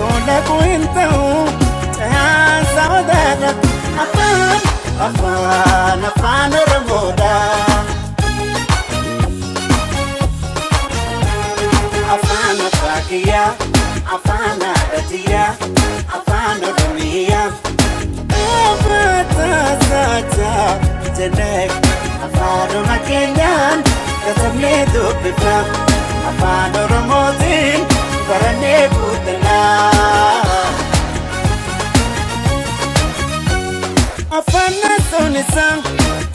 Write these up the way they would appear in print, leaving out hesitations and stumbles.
Tola kuintau saudara afan Oromoda afan Trakia afan Adatia afan Oromia Abata saja jenek afan Makenyan katamne dubbifa afan Oromotin barane kutla afana sonisa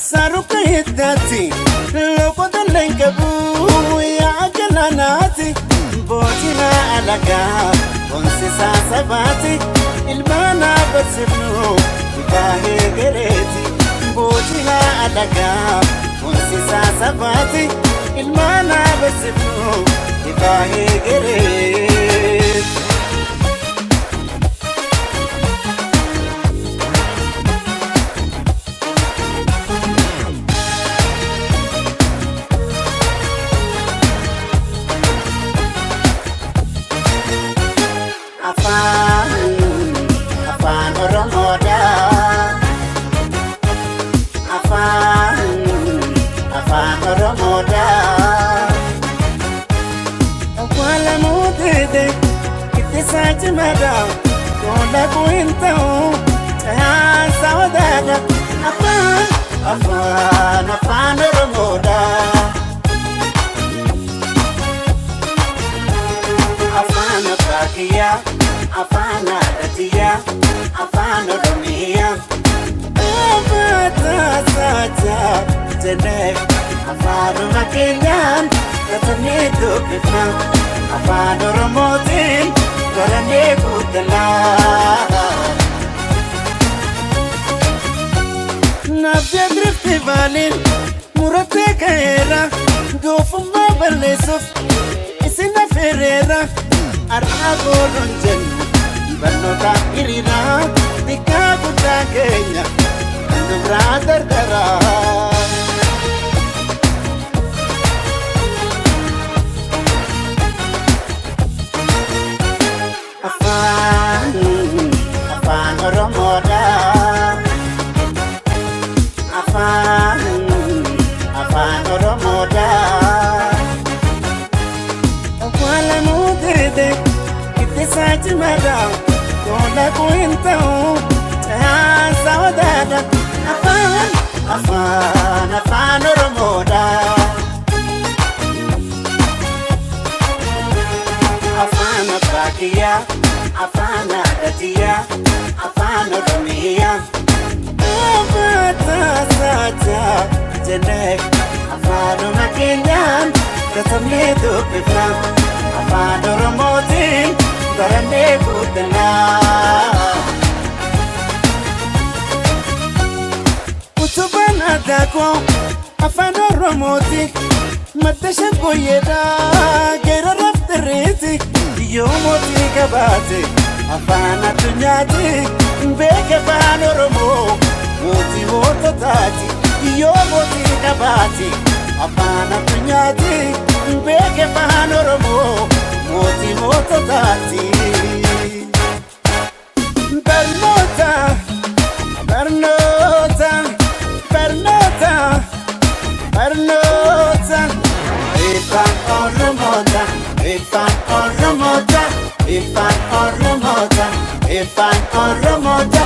saruka hiddati loko dalengabu ya jalanati bojina alaga onsisa sabati ilmana basibnu bahe gereti bojina alaga onsisa sabati ilmana basibnu bahe gereti afan Oromoda afan Oromoda wala mudede kitisaji mada tola kuintau saudara afan Oromoda afan Trakia afan Adatia afan Oromia Abata saja jenek afan Makenyan katamne dubbifa afan Oromotin barane kutla nafya drifti valin murate kaera gofuma balesuf isina ferera aragolon jennu Banota irina tika kuta kenya anu brother dara afan Oromoda afan Oromoda wala mudede kitisaji mada tola kuintau saudara afan Oromoda afan Trakia afan Adatia afan Oromia Abata saja jenek afan Makenyan katamne dubbifa afan Oromotin barane kutla utuban adako afan Oromoti matasha koyeda gera raftereti yomoti kabate afan atunyati beke afan Oromo moti mototati yomoti kabate afan atunyati beke afan Oromo moti mototati Bernota Bernota Bernota Bernota ifan Oromoda ifan Oromoda ifan Oromoda ifan Oromoda